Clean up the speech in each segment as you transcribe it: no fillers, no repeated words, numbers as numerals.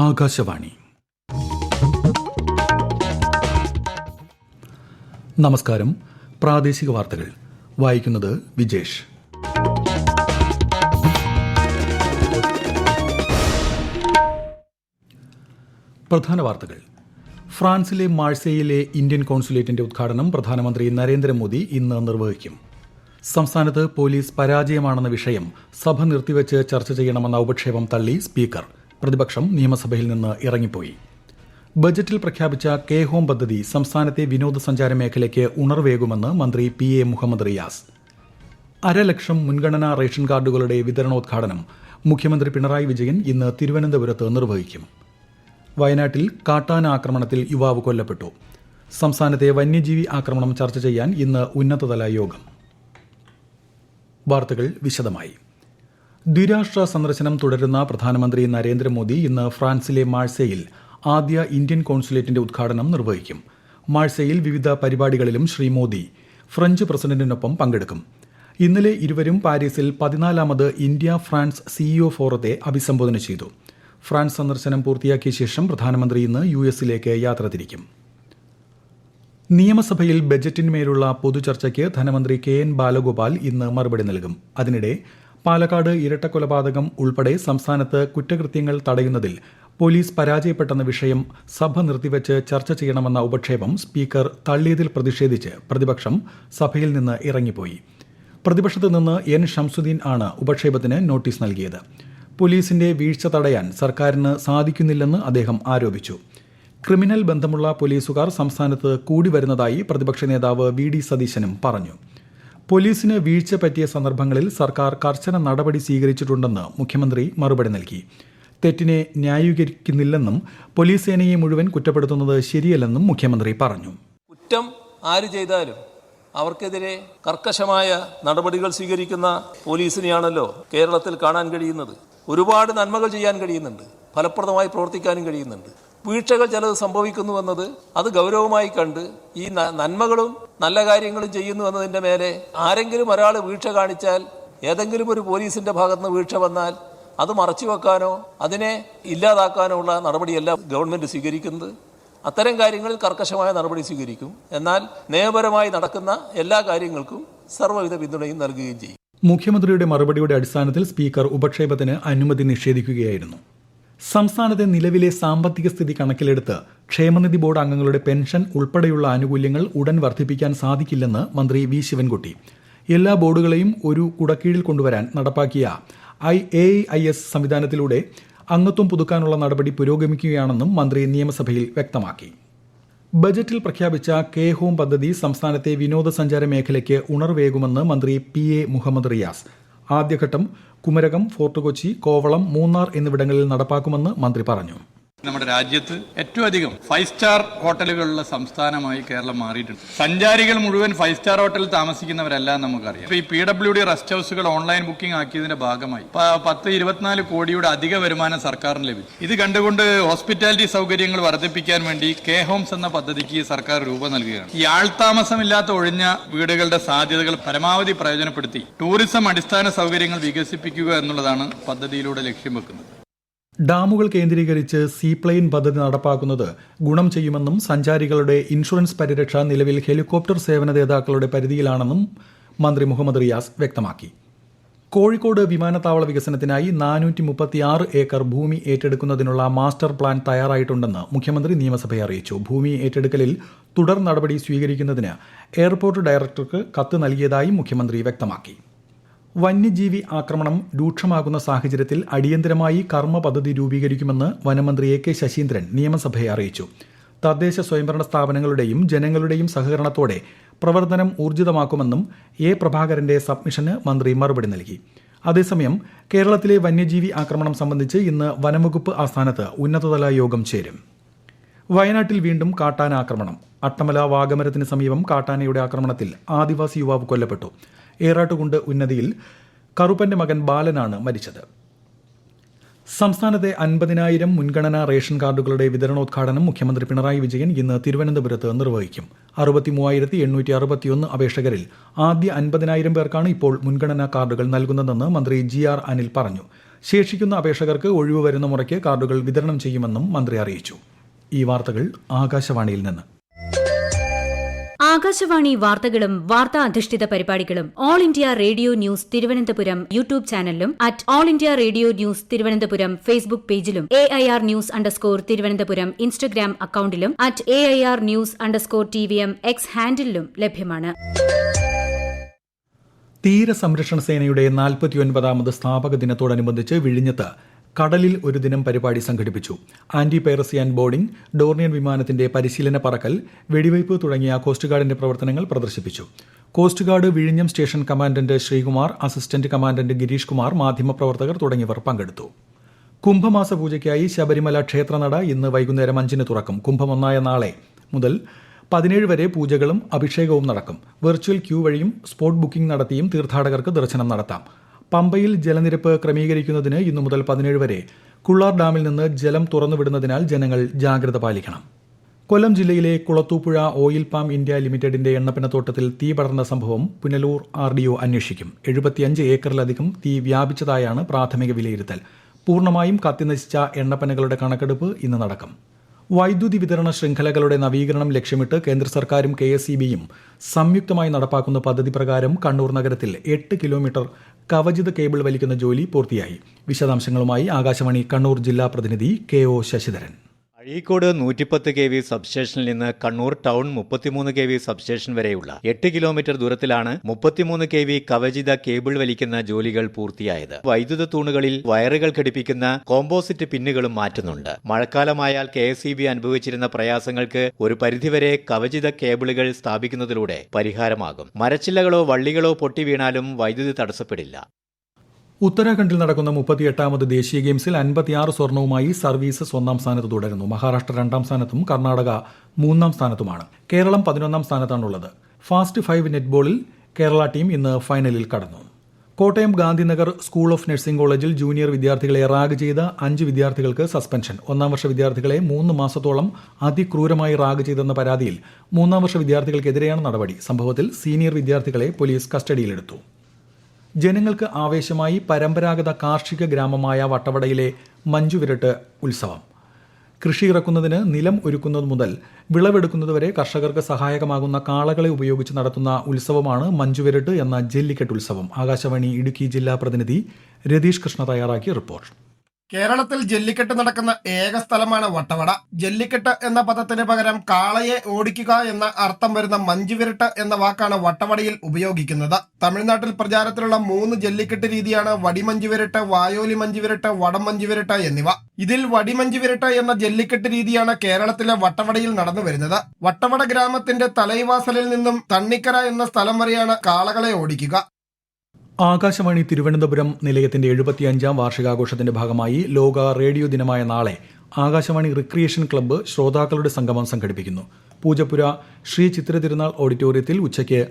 ആകാശവാണി. നമസ്കാരം. പ്രാദേശിക വാർത്തകൾ വായിക്കുന്നത് വിജേഷ്. പ്രധാന വാർത്തകൾ. ഫ്രാൻസിലെ മാഴ്സേയിലെ ഇന്ത്യൻ കോൺസുലേറ്റിന്റെ ഉദ്ഘാടനം പ്രധാനമന്ത്രി നരേന്ദ്രമോദി ഇന്ന് നിർവഹിക്കും. സംസ്ഥാനത്ത് പോലീസ് പരാജയമാണെന്ന വിഷയം സഭ നിർത്തിവെച്ച് ചർച്ച ചെയ്യണമെന്ന ഉപക്ഷേപം തള്ളി സ്പീക്കർ. പ്രതിപക്ഷം നിയമസഭയിൽ നിന്ന് ഇറങ്ങിപ്പോയി. ബജറ്റിൽ പ്രഖ്യാപിച്ച കെ ഹോം പദ്ധതി സംസ്ഥാനത്തെ വിനോദസഞ്ചാര മേഖലയ്ക്ക് ഉണർവേകുമെന്ന് മന്ത്രി PA മുഹമ്മദ് റിയാസ്. 1.5 ലക്ഷം മുൻഗണനാ റേഷൻ കാർഡുകളുടെ വിതരണോദ്ഘാടനം മുഖ്യമന്ത്രി പിണറായി വിജയൻ ഇന്ന് തിരുവനന്തപുരത്ത് നിർവഹിക്കും. വയനാട്ടിൽ കാട്ടാന ആക്രമണത്തിൽ യുവാവ് കൊല്ലപ്പെട്ടു. സംസ്ഥാനത്തെ വന്യജീവി ആക്രമണം ചർച്ച ചെയ്യാൻ ഇന്ന് ഉന്നതതല യോഗം. വാർത്തകൾ വിശദമായി. ദ്വിരാഷ്ട്ര സന്ദർശനം തുടരുന്ന പ്രധാനമന്ത്രി നരേന്ദ്രമോദി ഇന്ന് ഫ്രാൻസിലെ മാഴ്സേയിൽ ആദ്യ ഇന്ത്യൻ കോൺസുലേറ്റിന്റെ ഉദ്ഘാടനം നിർവഹിക്കും. മാഴ്സേയിൽ വിവിധ പരിപാടികളിലും ശ്രീ മോദി ഫ്രഞ്ച് പ്രസിഡന്റിനൊപ്പം പങ്കെടുക്കും. ഇന്നലെ ഇരുവരും പാരീസിൽ 14ാമത് ഇന്ത്യ ഫ്രാൻസ് CEO ഫോറത്തെ അഭിസംബോധന ചെയ്തു. ഫ്രാൻസ് സന്ദർശനം പൂർത്തിയാക്കിയ ശേഷം പ്രധാനമന്ത്രി ഇന്ന് US യാത്ര തിരിക്കും. നിയമസഭയിൽ ബജറ്റിന്മേലുള്ള പൊതുചർച്ചയ്ക്ക് ധനമന്ത്രി KN ബാലഗോപാൽ ഇന്ന് മറുപടി നൽകും. അതിനിടെ പാലക്കാട് ഇരട്ടക്കൊലപാതകം ഉൾപ്പെടെ സംസ്ഥാനത്ത് കുറ്റകൃത്യങ്ങൾ തടയുന്നതിൽ പോലീസ് പരാജയപ്പെട്ടെന്ന വിഷയം സഭ നിർത്തിവെച്ച് ചർച്ച ചെയ്യണമെന്ന ഉപക്ഷേപം സ്പീക്കർ തള്ളിയതിൽ പ്രതിഷേധിച്ച് പ്രതിപക്ഷം സഭയിൽ നിന്ന് ഇറങ്ങിപ്പോയി. പ്രതിപക്ഷത്ത് നിന്ന് N ഷംസുദ്ദീൻ ആണ് ഉപക്ഷേപത്തിന് നോട്ടീസ് നൽകിയത്. പോലീസിന്റെ വീഴ്ച തടയാൻ സർക്കാരിന് സാധിക്കുന്നില്ലെന്ന് അദ്ദേഹം ആരോപിച്ചു. ക്രിമിനൽ ബന്ധമുള്ള പോലീസുകാർ സംസ്ഥാനത്ത് കൂടി വരുന്നതായി പ്രതിപക്ഷ നേതാവ് VD സതീശനും പറഞ്ഞു. പോലീസിന് വീഴ്ച പറ്റിയ സന്ദർഭങ്ങളിൽ സർക്കാർ കർശന നടപടി സ്വീകരിച്ചിട്ടുണ്ടെന്ന് മുഖ്യമന്ത്രി മറുപടി നൽകി. തെറ്റിനെ ന്യായീകരിക്കുന്നില്ലെന്നും പോലീസ് സേനയെ മുഴുവൻ കുറ്റപ്പെടുത്തുന്നത് ശരിയല്ലെന്നും മുഖ്യമന്ത്രി പറഞ്ഞു. കുറ്റം ആര് ചെയ്താലും അവർക്കെതിരെ കർക്കശമായ നടപടികൾ സ്വീകരിക്കുന്ന പോലീസിനെയാണല്ലോ കേരളത്തിൽ കാണാൻ കഴിയുന്നത്. ഒരുപാട് നന്മകൾ ചെയ്യാൻ കഴിയുന്നുണ്ട്, ഫലപ്രദമായി പ്രവർത്തിക്കാനും കഴിയുന്നുണ്ട്. വീഴ്ചകൾ ചിലത് സംഭവിക്കുന്നുവെന്നത് അത് ഗൗരവമായി കണ്ട് ഈ നന്മകളും നല്ല കാര്യങ്ങളും ചെയ്യുന്നു എന്നതിൻ്റെ മേലെ ആരെങ്കിലും ഒരാൾ വീഴ്ച കാണിച്ചാൽ, ഏതെങ്കിലും ഒരു പോലീസിന്റെ ഭാഗത്തുനിന്ന് വീഴ്ച വന്നാൽ അത് മറച്ചുവെക്കാനോ അതിനെ ഇല്ലാതാക്കാനോ ഉള്ള നടപടിയല്ല ഗവൺമെന്റ് സ്വീകരിക്കുന്നത്. അത്തരം കാര്യങ്ങളിൽ കർക്കശമായ നടപടി സ്വീകരിക്കും. എന്നാൽ നിയമപരമായി നടക്കുന്ന എല്ലാ കാര്യങ്ങൾക്കും സർവ്വവിധ പിന്തുണയും നൽകുകയും ചെയ്യും. മുഖ്യമന്ത്രിയുടെ മറുപടിയുടെ അടിസ്ഥാനത്തിൽ സ്പീക്കർ ഉപക്ഷേപത്തിന് അനുമതി നിഷേധിക്കുകയായിരുന്നു. സംസ്ഥാനത്തെ നിലവിലെ സാമ്പത്തിക സ്ഥിതി കണക്കിലെടുത്ത് ക്ഷേമനിധി ബോർഡ് അംഗങ്ങളുടെ പെൻഷൻ ഉൾപ്പെടെയുള്ള ആനുകൂല്യങ്ങൾ ഉടൻ വർദ്ധിപ്പിക്കാൻ സാധിക്കില്ലെന്ന് മന്ത്രി V ശിവൻകുട്ടി. എല്ലാ ബോർഡുകളെയും ഒരു കുടക്കീഴിൽ കൊണ്ടുവരാൻ നടപ്പാക്കിയ AIS സംവിധാനത്തിലൂടെ അംഗത്വം പുതുക്കാനുള്ള നടപടി പുരോഗമിക്കുകയാണെന്നും മന്ത്രി നിയമസഭയിൽ വ്യക്തമാക്കി. ബജറ്റിൽ പ്രഖ്യാപിച്ച കെ ഹോം പദ്ധതി സംസ്ഥാനത്തെ വിനോദസഞ്ചാര മേഖലയ്ക്ക് ഉണർവേകുമെന്ന് മന്ത്രി PA മുഹമ്മദ് റിയാസ്. ആദ്യഘട്ടം കുമരകം, ഫോർട്ട് കൊച്ചി, കോവളം, മൂന്നാർ എന്നിവിടങ്ങളിൽ നടപ്പാക്കുമെന്ന് മന്ത്രി പറഞ്ഞു. നമ്മുടെ രാജ്യത്ത് ഏറ്റവും അധികം 5 സ്റ്റാർ ഹോട്ടലുകളുള്ള സംസ്ഥാനമായി കേരളം മാറിയിട്ടുണ്ട്. സഞ്ചാരികൾ മുഴുവൻ 5 സ്റ്റാർ ഹോട്ടലിൽ താമസിക്കുന്നവരെല്ലാം നമുക്കറിയാം. ഈ PWD റെസ്റ്റ് ഹൗസുകൾ ഓൺലൈൻ ബുക്കിംഗ് ആക്കിയതിന്റെ ഭാഗമായി 10-24 കോടിയുടെ അധിക വരുമാനം സർക്കാരിന് ലഭിച്ചു. ഇത് കണ്ടുകൊണ്ട് ഹോസ്പിറ്റാലിറ്റി സൗകര്യങ്ങൾ വർദ്ധിപ്പിക്കാൻ വേണ്ടി കെ ഹോംസ് എന്ന പദ്ധതിക്ക് സർക്കാർ രൂപം നൽകുകയാണ്. ഈ ആൾതാമസമില്ലാത്ത ഒഴിഞ്ഞ വീടുകളുടെ സാധ്യതകൾ പരമാവധി പ്രയോജനപ്പെടുത്തി ടൂറിസം അടിസ്ഥാന സൗകര്യങ്ങൾ വികസിപ്പിക്കുക എന്നുള്ളതാണ് പദ്ധതിയിലൂടെ ലക്ഷ്യം വെക്കുന്നത്. ഡാമുകൾ കേന്ദ്രീകരിച്ച് സീപ്ലെയിൻ പദ്ധതി നടപ്പാക്കുന്നത് ഗുണം ചെയ്യുമെന്നും സഞ്ചാരികളുടെ ഇൻഷുറൻസ് പരിരക്ഷ നിലവിൽ ഹെലികോപ്റ്റർ സേവനദാതാക്കളുടെ പരിധിയിലാണെന്നും മന്ത്രി മുഹമ്മദ് റിയാസ് വ്യക്തമാക്കി. കോഴിക്കോട് വിമാനത്താവള വികസനത്തിനായി 436 ഏക്കർ ഭൂമി ഏറ്റെടുക്കുന്നതിനുള്ള മാസ്റ്റർ പ്ലാൻ തയ്യാറായിട്ടുണ്ടെന്ന് മുഖ്യമന്ത്രി നിയമസഭയെ അറിയിച്ചു. ഭൂമി ഏറ്റെടുക്കലിൽ തുടർ നടപടി സ്വീകരിക്കുന്നതിന് എയർപോർട്ട് ഡയറക്ടർക്ക് കത്ത് നൽകിയതായും മുഖ്യമന്ത്രി വ്യക്തമാക്കി. വന്യജീവി ആക്രമണം രൂക്ഷമാകുന്ന സാഹചര്യത്തിൽ അടിയന്തരമായി കർമ്മ പദ്ധതി രൂപീകരിക്കുമെന്ന് വനമന്ത്രി AK ശശീന്ദ്രൻ നിയമസഭയെ അറിയിച്ചു. തദ്ദേശ സ്വയംഭരണ സ്ഥാപനങ്ങളുടെയും ജനങ്ങളുടെയും സഹകരണത്തോടെ പ്രവർത്തനം ഊർജിതമാക്കുമെന്നും A പ്രഭാകരന്റെ സബ്മിഷന് മന്ത്രി മറുപടി നൽകി. അതേസമയം കേരളത്തിലെ വന്യജീവി ആക്രമണം സംബന്ധിച്ച് ഇന്ന് വനംവകുപ്പ് ആസ്ഥാനത്ത് ഉന്നതതല യോഗം ചേരും. വയനാട്ടിൽ വീണ്ടും കാട്ടാന ആക്രമണം. അട്ടമല വാഗമരത്തിന് സമീപം കാട്ടാനയുടെ ആക്രമണത്തിൽ ആദിവാസി യുവാവ് കൊല്ലപ്പെട്ടു. ഏറാട്ടുകുണ്ട് ഉന്നതിയിൽ കറുപ്പന്റെ മകൻ ബാലനാണ് മരിച്ചത്. സംസ്ഥാനത്തെ 50,000 മുൻഗണനാ റേഷൻ കാർഡുകളുടെ വിതരണോദ്ഘാടനം മുഖ്യമന്ത്രി പിണറായി വിജയൻ ഇന്ന് തിരുവനന്തപുരത്ത് നിർവഹിക്കും. 63,861 അപേക്ഷകരിൽ ആദ്യ 50,000 പേർക്കാണ് ഇപ്പോൾ മുൻഗണനാ കാർഡുകൾ നൽകുന്നതെന്ന് മന്ത്രി GR അനിൽ പറഞ്ഞു. ശേഷിക്കുന്ന അപേക്ഷകർക്ക് ഒഴിവ് വരുന്ന മുറയ്ക്ക് കാർഡുകൾ വിതരണം ചെയ്യുമെന്നും മന്ത്രി അറിയിച്ചു. ഈ വാർത്തകൾ ആകാശവാണിയിൽ നിന്ന്. ആകാശവാണി വാർത്തകളും വാർത്താ അധിഷ്ഠിത പരിപാടികളും all India radio news Thiruvananthapuram YouTube ചാനലിലും @all India radio news Thiruvananthapuram Facebook പേജിലും AIR _ തിരുവനന്തപുരം ഇൻസ്റ്റഗ്രാം അക്കൌണ്ടിലും @AIR News _ TVM X ഹാൻഡിലും ലഭ്യമാണ്. തീരസംരക്ഷണ സേനയുടെ 49ാമത് സ്ഥാപക ദിനത്തോടനുബന്ധിച്ച് വിഴിഞ്ഞത്ത് കടലിൽ ഒരു ദിനം പരിപാടി സംഘടിപ്പിച്ചു. ആന്റി പൈറസി ആൻഡ് ബോർഡിംഗ്, ഡോർണിയൻ വിമാനത്തിന്റെ പരിശീലന പറക്കൽ, വെടിവയ്പ് തുടങ്ങിയ കോസ്റ്റ് ഗാർഡിന്റെ പ്രവർത്തനങ്ങൾ പ്രദർശിപ്പിച്ചു. കോസ്റ്റ് ഗാർഡ് വിഴിഞ്ഞം station commandant Sreekumar, assistant commandant Girish Kumar, മാധ്യമപ്രവർത്തകർ തുടങ്ങിയവർ പങ്കെടുത്തു. കുംഭമാസ പൂജയ്ക്കായി ശബരിമല ക്ഷേത്രനട ഇന്ന് വൈകുന്നേരം 5-ന് തുറക്കും. കുംഭം 1 നാളെ മുതൽ 17 വരെ പൂജകളും അഭിഷേകവും നടക്കും. വെർച്വൽ ക്യൂ വഴിയും സ്പോട്ട് ബുക്കിംഗ് നടത്തിയും തീർത്ഥാടകർക്ക് ദർശനം നടത്താം. പമ്പയിൽ ജലനിരപ്പ് ക്രമീകരിക്കുന്നതിന് ഇന്നു മുതൽ 17 വരെ കുള്ളാർ ഡാമിൽ നിന്ന് ജലം തുറന്നുവിടുന്നതിനാൽ ജനങ്ങൾ ജാഗ്രത പാലിക്കണം. കൊല്ലം ജില്ലയിലെ കുളത്തൂപ്പുഴ ഓയിൽ പാം ഇന്ത്യ ലിമിറ്റഡിന്റെ എണ്ണപ്പനത്തോട്ടത്തിൽ തീ പടർന്ന സംഭവം പുനലൂർ RDO അന്വേഷിക്കും. 75 ഏക്കറിലധികം തീ വ്യാപിച്ചതായാണ് പ്രാഥമിക വിലയിരുത്തൽ. പൂർണ്ണമായും കത്തിനശിച്ച എണ്ണപ്പനകളുടെ കണക്കെടുപ്പ് ഇന്ന് നടക്കും. വൈദ്യുതി വിതരണ ശൃംഖലകളുടെ നവീകരണം ലക്ഷ്യമിട്ട് കേന്ദ്ര സർക്കാരും KSEBയും സംയുക്തമായി നടപ്പാക്കുന്ന പദ്ധതി പ്രകാരം കണ്ണൂർ നഗരത്തിൽ 8 കിലോമീറ്റർ കവചിത കേബിൾ വലിക്കുന്ന ജോലി പൂർത്തിയായി. വിശദാംശങ്ങളുമായി ആകാശവാണി കണ്ണൂർ ജില്ലാ പ്രതിനിധി KO ശശിധരൻ. അഴീക്കോട് 110 kV സബ്സ്റ്റേഷനിൽ നിന്ന് കണ്ണൂർ ടൗൺ 33 kV സബ്സ്റ്റേഷൻ വരെയുള്ള 8 കിലോമീറ്റർ ദൂരത്തിലാണ് 33 kV കവചിത കേബിൾ വലിക്കുന്ന ജോലികൾ പൂർത്തിയായത്. വൈദ്യുത തൂണുകളിൽ വയറുകൾ ഘടിപ്പിക്കുന്ന കോമ്പോസിറ്റ് പിന്നുകളും മാറ്റുന്നുണ്ട്. മഴക്കാലമായാൽ KSEB അനുഭവിച്ചിരുന്ന പ്രയാസങ്ങൾക്ക് ഒരു പരിധിവരെ കവചിത കേബിളുകൾ സ്ഥാപിക്കുന്നതിലൂടെ പരിഹാരമാകും. മരച്ചില്ലകളോ വള്ളികളോ പൊട്ടി വീണാലും വൈദ്യുതി തടസ്സപ്പെടില്ല. ഉത്തരാഖണ്ഡിൽ നടക്കുന്ന 38ാമത് ദേശീയ ഗെയിംസിൽ 56 സ്വർണവുമായി സർവീസസ് 1ാം സ്ഥാനത്ത് തുടരുന്നു. മഹാരാഷ്ട്ര 2ാം സ്ഥാനത്തും കർണാടക 3ാം സ്ഥാനത്തുമാണ്. കേരളം 11ാം സ്ഥാനത്താണുള്ളത്. ഫാസ്റ്റ് 5 നെറ്റ്ബോളിൽ കേരള ടീം ഇന്ന് ഫൈനലിൽ കടന്നു. Kottayam Gandhinagar school of nursing കോളേജിൽ ജൂനിയർ വിദ്യാർത്ഥികളെ റാഗ് ചെയ്ത 5 വിദ്യാർത്ഥികൾക്ക് സസ്പെൻഷൻ. 1ാം വർഷ വിദ്യാർത്ഥികളെ 3 മാസത്തോളം അതിക്രൂരമായി റാഗ് ചെയ്തെന്ന പരാതിയിൽ 3ാം വർഷ വിദ്യാർത്ഥികൾക്കെതിരെയാണ് നടപടി. സംഭവത്തിൽ സീനിയർ വിദ്യാർത്ഥികളെ പോലീസ് കസ്റ്റഡിയിലെടുത്തു. ജനങ്ങൾക്ക് ആവേശമായി പരമ്പരാഗത കാർഷിക ഗ്രാമമായ വട്ടവടയിലെ മഞ്ജുവിരട്ട് ഉത്സവം. കൃഷി ഇറക്കുന്നതിന് നിലം ഒരുക്കുന്നത് മുതൽ വിളവെടുക്കുന്നതുവരെ കർഷകർക്ക് സഹായകമാകുന്ന കാളകളെ ഉപയോഗിച്ച് നടത്തുന്ന ഉത്സവമാണ് മഞ്ജുവിരട്ട് എന്ന ജല്ലിക്കെട്ട് ഉത്സവം. ആകാശവാണി ഇടുക്കി ജില്ലാ പ്രതിനിധി രതീഷ് കൃഷ്ണ തയ്യാറാക്കിയ റിപ്പോർട്ട്. കേരളത്തിൽ ജല്ലിക്കെട്ട് നടക്കുന്ന ഏക സ്ഥലമാണ് വട്ടവട. ജല്ലിക്കെട്ട് എന്ന പദത്തിന് പകരം കാളയെ ഓടിക്കുക എന്ന അർത്ഥം വരുന്ന മഞ്ജുവിരട്ട് എന്ന വാക്കാണ് വട്ടവടയിൽ ഉപയോഗിക്കുന്നത്. തമിഴ്നാട്ടിൽ പ്രചാരത്തിലുള്ള 3 ജല്ലിക്കെട്ട് രീതിയാണ് വടിമഞ്ജുവിരട്ട്, വായോലി മഞ്ജുവിരട്ട്, വടം മഞ്ജുവിരട്ട് എന്നിവ. ഇതിൽ വടിമഞ്ജുവിരട്ട് എന്ന ജല്ലിക്കെട്ട് രീതിയാണ് കേരളത്തിലെ വട്ടവടയിൽ നടന്നു വരുന്നത്. വട്ടവട ഗ്രാമത്തിന്റെ തലൈവാസലിൽ നിന്നും തണ്ണിക്കര എന്ന സ്ഥലം വരെയാണ് കാളകളെ ഓടിക്കുക. ആകാശവാണി തിരുവനന്തപുരം നിലയത്തിന്റെ 75ാം വാർഷികാഘോഷത്തിന്റെ ഭാഗമായി ലോക റേഡിയോ ദിനമായ നാളെ ആകാശവാണി റിക്രിയേഷൻ ക്ലബ്ബ് ശ്രോതാക്കളുടെ സംഗമം സംഘടിപ്പിക്കുന്നു. പൂജപ്പുര ശ്രീ ചിത്ര തിരുനാൾ ഓഡിറ്റോറിയത്തിൽ ഉച്ചയ്ക്ക്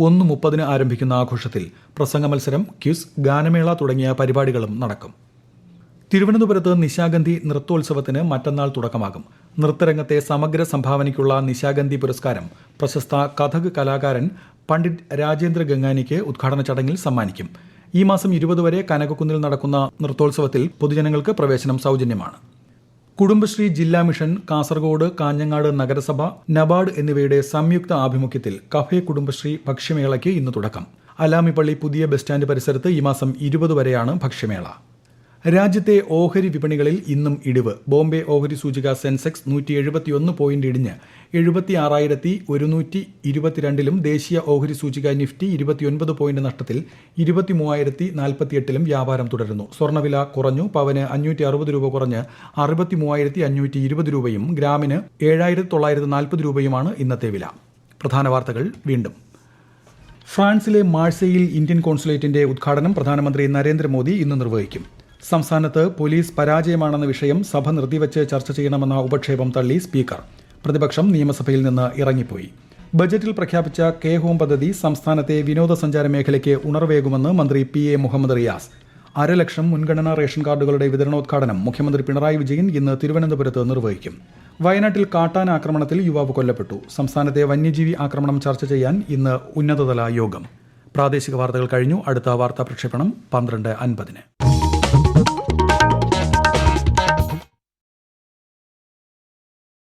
1:30 ആരംഭിക്കുന്ന ആഘോഷത്തിൽ പ്രസംഗ മത്സരം, ക്വിസ്, ഗാനമേള തുടങ്ങിയ പരിപാടികളും നടക്കും. തിരുവനന്തപുരത്ത് നിശാഗന്ധി നൃത്തോത്സവത്തിന് മറ്റന്നാൾ തുടക്കമാകും. നൃത്തരംഗത്തെ സമഗ്ര സംഭാവനയ്ക്കുള്ള നിശാഗന്ധി പുരസ്കാരം പ്രശസ്ത കഥക് കലാകാരൻ പണ്ഡിറ്റ് രാജേന്ദ്ര ഗംഗാനിക്ക് ഉദ്ഘാടന ചടങ്ങിൽ സമ്മാനിക്കും. ഈ മാസം 20 വരെ കനകക്കുന്നിൽ നടക്കുന്ന നൃത്തോത്സവത്തിൽ പൊതുജനങ്ങൾക്ക് പ്രവേശനം സൗജന്യമാണ്. കുടുംബശ്രീ ജില്ലാ മിഷൻ, കാസർഗോഡ്, കാഞ്ഞങ്ങാട് നഗരസഭ, നബാർഡ് എന്നിവയുടെ സംയുക്ത ആഭിമുഖ്യത്തിൽ കഫേ കുടുംബശ്രീ ഭക്ഷ്യമേളയ്ക്ക് ഇന്ന് തുടക്കം. അലാമിപ്പള്ളി പുതിയ ബസ് സ്റ്റാൻഡ് പരിസരത്ത് ഈ മാസം 20 വരെയാണ് ഭക്ഷ്യമേള. രാജ്യത്തെ ഓഹരി വിപണികളിൽ ഇന്നും ഇടിവ്. ബോംബെ ഓഹരി സൂചിക സെൻസെക്സ് 171 പോയിന്റ് ഇടിഞ്ഞ് 76,122-ലും ദേശീയ ഓഹരി സൂചിക നിഫ്റ്റി 29 പോയിന്റ് നഷ്ടത്തിൽ 23,048-ലും വ്യാപാരം തുടരുന്നു. സ്വർണ്ണവില കുറഞ്ഞു. പവന് 560 രൂപ കുറഞ്ഞ് 63,520 രൂപയും ഗ്രാമിന് 7,940 രൂപയുമാണ് ഇന്നത്തെ വില. പ്രധാന വാർത്തകൾ വീണ്ടും. ഫ്രാൻസിലെ മാഴ്സയിൽ ഇന്ത്യൻ കോൺസുലേറ്റിന്റെ ഉദ്ഘാടനം പ്രധാനമന്ത്രി നരേന്ദ്രമോദി ഇന്ന് നിർവഹിക്കും. സംസ്ഥാനത്ത് പോലീസ് പരാജയമാണെന്ന വിഷയം സഭ നിർത്തിവച്ച് ചർച്ച ചെയ്യണമെന്ന ഉപക്ഷേപം തള്ളി സ്പീക്കർ. പ്രതിപക്ഷം നിയമസഭയിൽ നിന്ന് ഇറങ്ങിപ്പോയി. ബജറ്റിൽ പ്രഖ്യാപിച്ച കെ ഹോം പദ്ധതി സംസ്ഥാനത്തെ വിനോദസഞ്ചാര മേഖലയ്ക്ക് ഉണർവേകുമെന്ന് മന്ത്രി PA മുഹമ്മദ് റിയാസ്. 1.5 ലക്ഷം മുൻഗണനാ റേഷൻ കാർഡുകളുടെ വിതരണോദ്ഘാടനം മുഖ്യമന്ത്രി പിണറായി വിജയൻ ഇന്ന് തിരുവനന്തപുരത്ത് നിർവഹിക്കും. വയനാട്ടിൽ കാട്ടാന ആക്രമണത്തിൽ യുവാവ് കൊല്ലപ്പെട്ടു. സംസ്ഥാനത്തെ വന്യജീവി ആക്രമണം ചർച്ച ചെയ്യാൻ ഇന്ന് ഉന്നതതല യോഗം. പ്രാദേശിക വാർത്തകൾ കഴിഞ്ഞു. അടുത്ത വാർത്താ പ്രക്ഷേപണം 12:50.